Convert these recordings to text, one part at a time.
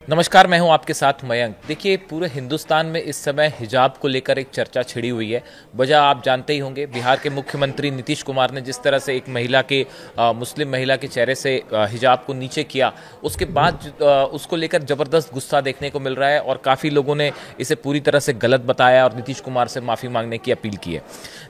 नमस्कार, मैं हूं आपके साथ मयंक। देखिए, पूरे हिंदुस्तान में इस समय हिजाब को लेकर एक चर्चा छिड़ी हुई है। वजह आप जानते ही होंगे। बिहार के मुख्यमंत्री नीतीश कुमार ने जिस तरह से एक महिला के मुस्लिम महिला के चेहरे से हिजाब को नीचे किया, उसके बाद उसको लेकर ज़बरदस्त गुस्सा देखने को मिल रहा है और काफ़ी लोगों ने इसे पूरी तरह से गलत बताया और नीतीश कुमार से माफ़ी मांगने की अपील की है।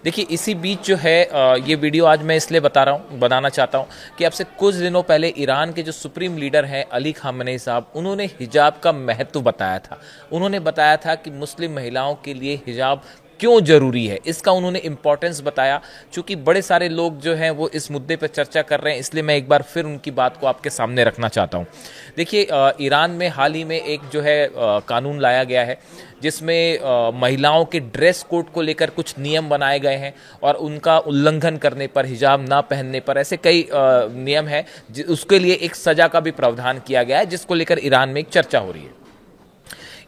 देखिए, इसी बीच जो है ये वीडियो आज मैं इसलिए बनाना चाहता हूँ कि आपसे कुछ दिनों पहले ईरान के जो सुप्रीम लीडर हैं अली खामेनेई साहब, उन्होंने हिजाब का महत्व बताया था। उन्होंने बताया था कि मुस्लिम महिलाओं के लिए हिजाब क्यों जरूरी है, इसका उन्होंने इंपॉर्टेंस बताया। चूंकि बड़े सारे लोग जो हैं वो इस मुद्दे पर चर्चा कर रहे हैं, इसलिए मैं एक बार फिर उनकी बात को आपके सामने रखना चाहता हूं। देखिए, ईरान में हाल ही में एक जो है कानून लाया गया है जिसमें महिलाओं के ड्रेस कोड को लेकर कुछ नियम बनाए गए हैं और उनका उल्लंघन करने पर, हिजाब ना पहनने पर, ऐसे कई नियम हैं। उसके लिए एक सजा का भी प्रावधान किया गया है, जिसको लेकर ईरान में एक चर्चा हो रही है।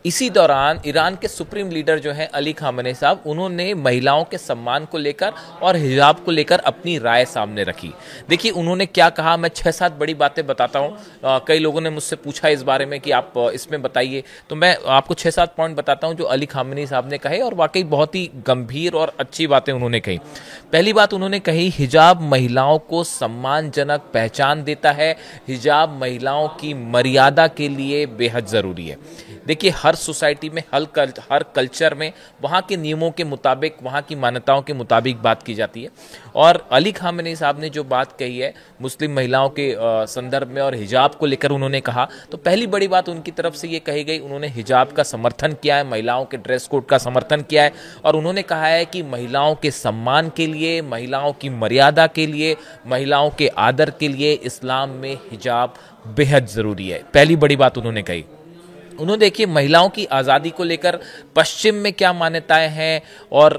इसी दौरान ईरान के सुप्रीम लीडर जो हैं अली खामेनेई साहब, उन्होंने महिलाओं के सम्मान को लेकर और हिजाब को लेकर अपनी राय सामने रखी। देखिए, उन्होंने क्या कहा, मैं 6-7 बड़ी बातें बताता हूं। कई लोगों ने मुझसे पूछा इस बारे में कि आप इसमें बताइए, तो मैं आपको 6-7 पॉइंट बताता हूं जो अली खामेनेई साहब ने कहे, और वाकई बहुत ही गंभीर और अच्छी बातें उन्होंने कही। पहली बात उन्होंने कही, हिजाब महिलाओं को सम्मानजनक पहचान देता है। हिजाब महिलाओं की मर्यादा के लिए बेहद ज़रूरी है। देखिए, हर सोसाइटी में, हर कल्चर में वहाँ के नियमों के मुताबिक, वहाँ की मान्यताओं के मुताबिक बात की जाती है। और अली खामेनेई साहब ने जो बात कही है मुस्लिम महिलाओं के संदर्भ में और हिजाब को लेकर उन्होंने कहा, तो पहली बड़ी बात उनकी तरफ से ये कही गई, उन्होंने हिजाब का समर्थन किया है, महिलाओं के ड्रेस कोड का समर्थन किया है। और उन्होंने कहा है कि महिलाओं के सम्मान के लिए, महिलाओं की मर्यादा के लिए, महिलाओं के आदर के लिए इस्लाम में हिजाब बेहद ज़रूरी है। पहली बड़ी बात उन्होंने कही। उन्होंने, देखिए, महिलाओं की आज़ादी को लेकर पश्चिम में क्या मान्यताएं हैं और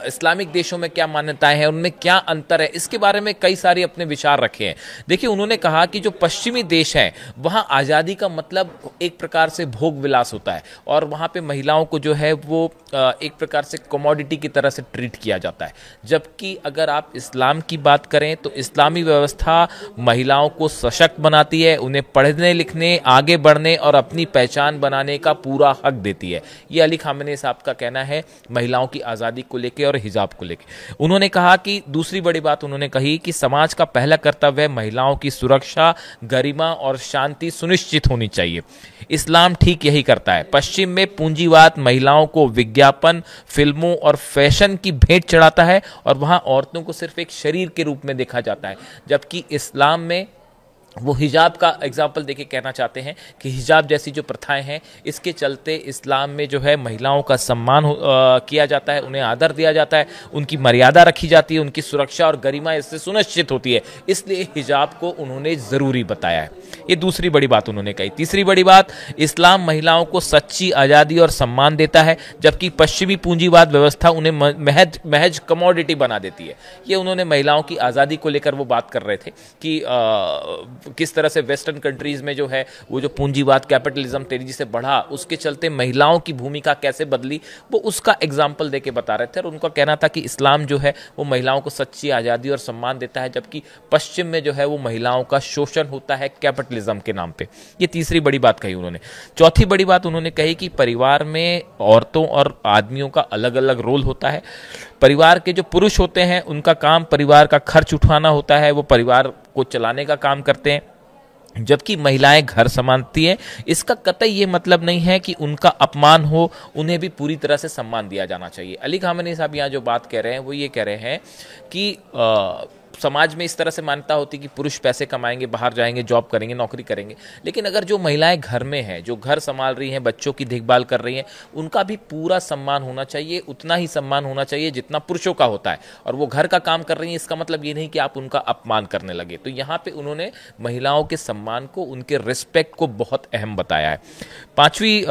इस्लामिक देशों में क्या मान्यताएं हैं, उनमें क्या अंतर है, इसके बारे में कई सारे अपने विचार रखे हैं। देखिए, उन्होंने कहा कि जो पश्चिमी देश हैं वहाँ आज़ादी का मतलब एक प्रकार से भोग विलास होता है और वहाँ पे महिलाओं को जो है वो एक प्रकार से कमोडिटी की तरह से ट्रीट किया जाता है। जबकि अगर आप इस्लाम की बात करें तो इस्लामी व्यवस्था महिलाओं को सशक्त बनाती है, उन्हें पढ़ने लिखने, आगे बढ़ने और अपनी पहचान बनाने का पूरा हक देती है। ये अली खामेनेई साहब का कहना है महिलाओं की आज़ादी को लेकर और हिजाब को लेकर। उन्होंने कहा कि दूसरी बड़ी बात उन्होंने कही कि समाज का पहला कर्तव्य है महिलाओं की सुरक्षा, गरिमा और शांति सुनिश्चित होनी चाहिए। इस्लाम ठीक यही करता है। पश्चिम में पूंजीवाद महिलाओं को विज्ञापन, फिल्मों और फैशन की भेंट चढ़ाता है और वहां औरतों को सिर्फ एक शरीर के रूप में देखा जाता है। जबकि इस्लाम में वो हिजाब का एग्जाम्पल देके कहना चाहते हैं कि हिजाब जैसी जो प्रथाएं हैं, इसके चलते इस्लाम में जो है महिलाओं का सम्मान किया जाता है, उन्हें आदर दिया जाता है, उनकी मर्यादा रखी जाती है, उनकी सुरक्षा और गरिमा इससे सुनिश्चित होती है। इसलिए हिजाब को उन्होंने ज़रूरी बताया है। ये दूसरी बड़ी बात उन्होंने कही। तीसरी बड़ी बात, इस्लाम महिलाओं को सच्ची आज़ादी और सम्मान देता है, जबकि पश्चिमी पूंजीवाद व्यवस्था उन्हें महज कमोडिटी बना देती है। ये उन्होंने महिलाओं की आज़ादी को लेकर वो बात कर रहे थे कि किस तरह से वेस्टर्न कंट्रीज में जो है वो जो पूंजीवाद, कैपिटलिज्म तेजी से बढ़ा, उसके चलते महिलाओं की भूमिका कैसे बदली, वो उसका एग्जाम्पल देके बता रहे थे। और उनका कहना था कि इस्लाम जो है वो महिलाओं को सच्ची आज़ादी और सम्मान देता है, जबकि पश्चिम में जो है वो महिलाओं का शोषण होता है कैपिटलिज्म के नाम पे। ये तीसरी बड़ी बात कही उन्होंने। चौथी बड़ी बात उन्होंने कही कि परिवार में औरतों और आदमियों का अलग अलग रोल होता है। परिवार के जो पुरुष होते हैं उनका काम परिवार का खर्च उठाना होता है, वो परिवार को चलाने का काम करते हैं, जबकि महिलाएं घर संभालती हैं। इसका कतई ये मतलब नहीं है कि उनका अपमान हो, उन्हें भी पूरी तरह से सम्मान दिया जाना चाहिए। अली खामेनेई साहब यहाँ जो बात कह रहे हैं वो ये कह रहे हैं कि समाज में इस तरह से मान्यता होती है कि पुरुष पैसे कमाएंगे, बाहर जाएंगे, जॉब करेंगे, नौकरी करेंगे, लेकिन अगर जो महिलाएं घर में हैं, जो घर संभाल रही हैं, बच्चों की देखभाल कर रही हैं, उनका भी पूरा सम्मान होना चाहिए, उतना ही सम्मान होना चाहिए जितना पुरुषों का होता है। और वो घर का काम कर रही हैं, इसका मतलब ये नहीं कि आप उनका अपमान करने लगे। तो यहाँ पे उन्होंने महिलाओं के सम्मान को, उनके रिस्पेक्ट को बहुत अहम बताया है। पांचवी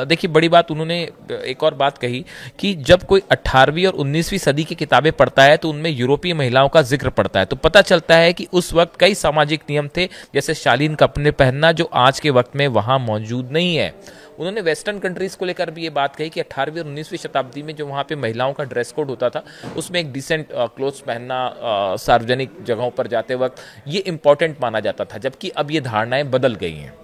देखिए बड़ी बात उन्होंने एक और बात कही कि जब कोई 18वीं और 19वीं सदी की किताबें पढ़ता है तो उनमें यूरोपीय महिलाओं का जिक्र पड़ता है, तो पता चलता है कि उस वक्त कई सामाजिक नियम थे, जैसे शालीन कपड़े पहनना, जो आज के वक्त में वहां मौजूद नहीं है। उन्होंने वेस्टर्न कंट्रीज को लेकर भी ये बात कही कि 18वीं और 19वीं शताब्दी में जो वहाँ पे महिलाओं का ड्रेस कोड होता था, उसमें एक डिसेंट क्लोथ्स पहनना सार्वजनिक जगहों पर जाते वक्त ये इंपॉर्टेंट माना जाता था, जबकि अब ये धारणाएं बदल गई हैं।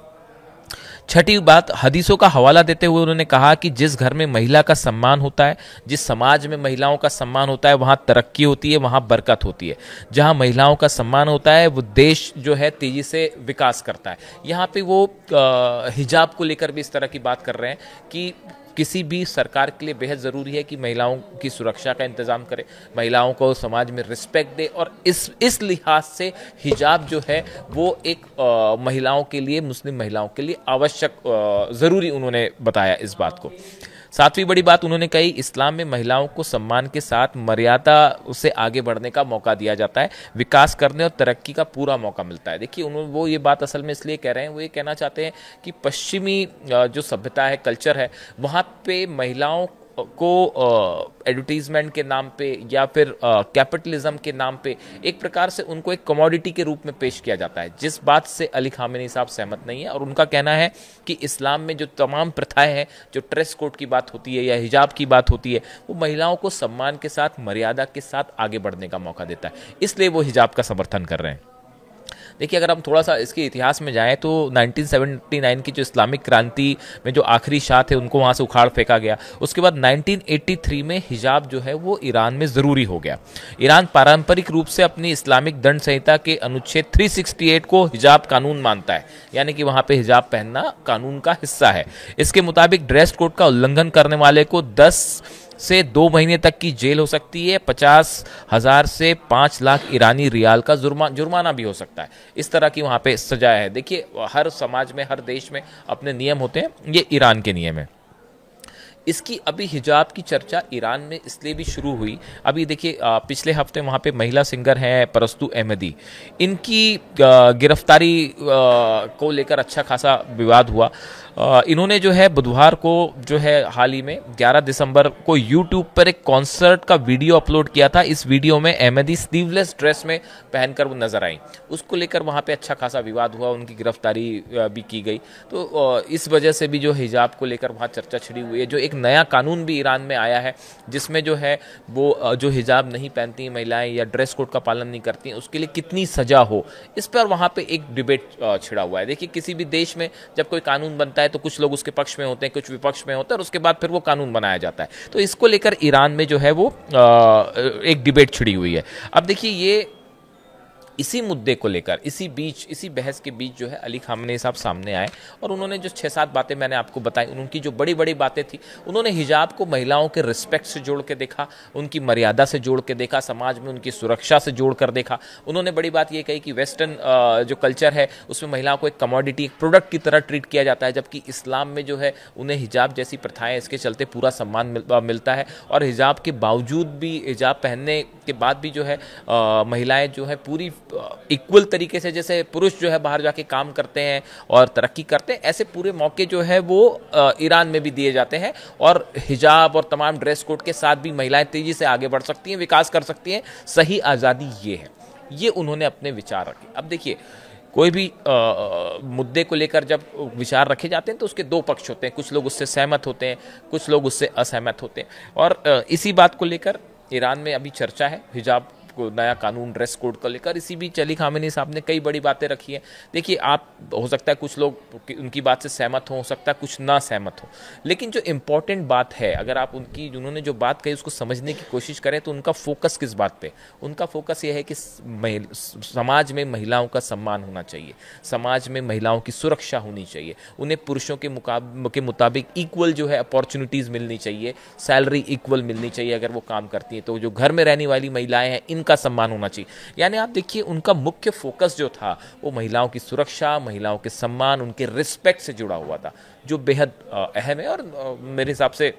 छठी बात, हदीसों का हवाला देते हुए उन्होंने कहा कि जिस घर में महिला का सम्मान होता है, जिस समाज में महिलाओं का सम्मान होता है, वहां तरक्की होती है, वहां बरकत होती है। जहां महिलाओं का सम्मान होता है, वो देश जो है तेजी से विकास करता है। यहाँ पे वो हिजाब को लेकर भी इस तरह की बात कर रहे हैं कि किसी भी सरकार के लिए बेहद ज़रूरी है कि महिलाओं की सुरक्षा का इंतज़ाम करे, महिलाओं को समाज में रिस्पेक्ट दे, और इस लिहाज से हिजाब जो है वो एक महिलाओं के लिए, मुस्लिम महिलाओं के लिए आवश्यक, ज़रूरी उन्होंने बताया इस बात को। सातवीं बड़ी बात उन्होंने कही, इस्लाम में महिलाओं को सम्मान के साथ मर्यादा से आगे बढ़ने का मौका दिया जाता है, विकास करने और तरक्की का पूरा मौका मिलता है। देखिए उन्होंने वो ये बात असल में इसलिए कह रहे हैं, वो ये कहना चाहते हैं कि पश्चिमी जो सभ्यता है, कल्चर है, वहाँ पे महिलाओं को एडवर्टीजमेंट के नाम पे या फिर कैपिटलिज्म के नाम पे एक प्रकार से उनको एक कमोडिटी के रूप में पेश किया जाता है, जिस बात से अली खामेनी साहब सहमत नहीं है। और उनका कहना है कि इस्लाम में जो तमाम प्रथाएं हैं, जो ड्रेस कोड की बात होती है या हिजाब की बात होती है, वो महिलाओं को सम्मान के साथ, मर्यादा के साथ आगे बढ़ने का मौका देता है, इसलिए वो हिजाब का समर्थन कर रहे हैं। देखिए अगर हम थोड़ा सा इसके इतिहास में जाएं तो 1979 की जो इस्लामिक क्रांति में जो आखिरी शाह थे उनको वहाँ से उखाड़ फेंका गया। उसके बाद 1983 में हिजाब जो है वो ईरान में ज़रूरी हो गया। ईरान पारंपरिक रूप से अपनी इस्लामिक दंड संहिता के अनुच्छेद 368 को हिजाब कानून मानता है, यानी कि वहाँ पे हिजाब पहनना कानून का हिस्सा है। इसके मुताबिक ड्रेस कोड का उल्लंघन करने वाले को 10 से 2 महीने तक की जेल हो सकती है, 50,000 से 5 लाख ईरानी रियाल का जुर्माना भी हो सकता है। इस तरह की वहाँ पे सजा है। देखिए हर समाज में, हर देश में अपने नियम होते हैं, ये ईरान के नियम है। इसकी अभी हिजाब की चर्चा ईरान में इसलिए भी शुरू हुई, अभी देखिए पिछले हफ्ते वहाँ पे महिला सिंगर हैं परस्तु अहमदी, इनकी गिरफ्तारी को लेकर अच्छा खासा विवाद हुआ। इन्होंने जो है बुधवार को जो है हाल ही में 11 दिसंबर को यूट्यूब पर एक कॉन्सर्ट का वीडियो अपलोड किया था। इस वीडियो में अहमदी स्लीवलेस ड्रेस में पहनकर वो नजर आई, उसको लेकर वहाँ पे अच्छा खासा विवाद हुआ, उनकी गिरफ्तारी भी की गई। तो इस वजह से भी जो हिजाब को लेकर वहाँ चर्चा छिड़ी हुई है। जो एक नया कानून भी ईरान में आया है जिसमें जो है वो जो हिजाब नहीं पहनती महिलाएं या ड्रेस कोड का पालन नहीं करती, उसके लिए कितनी सजा हो, इस पर वहाँ पे एक डिबेट छिड़ा हुआ है। देखिए किसी भी देश में जब कोई कानून बनता है तो कुछ लोग उसके पक्ष में होते हैं, कुछ विपक्ष में होते हैं, और उसके बाद फिर वो कानून बनाया जाता है। तो इसको लेकर ईरान में जो है वो एक डिबेट छिड़ी हुई है। अब देखिए ये इसी मुद्दे को लेकर इसी बहस के बीच जो है अली खामेनी साहब सामने आए और उन्होंने जो 6-7 बातें मैंने आपको बताई, उनकी जो बड़ी बड़ी बातें थी, उन्होंने हिजाब को महिलाओं के रिस्पेक्ट से जोड़ के देखा, उनकी मर्यादा से जोड़ के देखा, समाज में उनकी सुरक्षा से जोड़ कर देखा। उन्होंने बड़ी बात ये कही कि वेस्टर्न जो कल्चर है उसमें महिलाओं को एक कमोडिटी, एक प्रोडक्ट की तरह ट्रीट किया जाता है, जबकि इस्लाम में जो है उन्हें हिजाब जैसी प्रथाएं, इसके चलते पूरा सम्मान मिलता है। और हिजाब के बावजूद भी, हिजाब पहनने के बाद भी जो है महिलाएं जो है पूरी इक्वल तरीके से, जैसे पुरुष जो है बाहर जाके काम करते हैं और तरक्की करते हैं, ऐसे पूरे मौके जो है वो ईरान में भी दिए जाते हैं। और हिजाब और तमाम ड्रेस कोड के साथ भी महिलाएं तेजी से आगे बढ़ सकती हैं, विकास कर सकती हैं। सही आज़ादी ये है, ये उन्होंने अपने विचार रखे। अब देखिए कोई भी मुद्दे को लेकर जब विचार रखे जाते हैं तो उसके दो पक्ष होते हैं, कुछ लोग उससे सहमत होते हैं, कुछ लोग उससे असहमत होते हैं। और इसी बात को लेकर ईरान में अभी चर्चा है, हिजाब को नया कानून, ड्रेस कोड को लेकर। इसी बीच अली खामेनी साहब ने कई बड़ी बातें रखी हैं। देखिए आप, हो सकता है कुछ लोग उनकी बात से सहमत हो सकता है कुछ ना सहमत हो, लेकिन जो इम्पोर्टेंट बात है, अगर आप उनकी, उन्होंने जो बात कही उसको समझने की कोशिश करें तो उनका फोकस किस बात पे, उनका फोकस ये है कि समाज में महिलाओं का सम्मान होना चाहिए, समाज में महिलाओं की सुरक्षा होनी चाहिए, उन्हें पुरुषों के मुताबिक इक्वल जो है अपॉर्चुनिटीज़ मिलनी चाहिए, सैलरी इक्वल मिलनी चाहिए अगर वो काम करती हैं। तो जो घर में रहने वाली महिलाएं हैं इनका सम्मान होना चाहिए। यानी आप देखिए उनका मुख्य फोकस जो था वो महिलाओं की सुरक्षा, महिलाओं के सम्मान, उनके रिस्पेक्ट से जुड़ा हुआ था, जो बेहद अहम है। और मेरे हिसाब से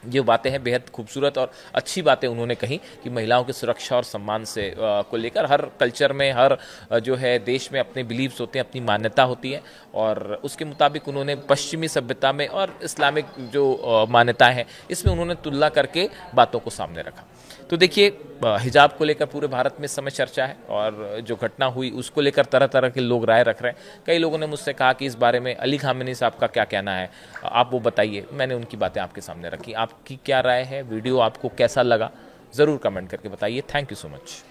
ये बातें हैं बेहद खूबसूरत और अच्छी बातें उन्होंने कही कि महिलाओं की सुरक्षा और सम्मान से को लेकर हर कल्चर में, हर जो है देश में अपने बिलीव्स होते हैं, अपनी मान्यता होती है, और उसके मुताबिक उन्होंने पश्चिमी सभ्यता में और इस्लामिक जो मान्यताएं हैं इसमें उन्होंने तुलना करके बातों को सामने रखा। तो देखिए हिजाब को लेकर पूरे भारत में इस समय चर्चा है, और जो घटना हुई उसको लेकर तरह तरह के लोग राय रख रहे हैं। कई लोगों ने मुझसे कहा कि इस बारे में अली खामेनी साहब का क्या कहना है, आप वो बताइए। मैंने उनकी बातें आपके सामने रखी। आपकी क्या राय है, वीडियो आपको कैसा लगा, ज़रूर कमेंट करके बताइए। Thank you so much.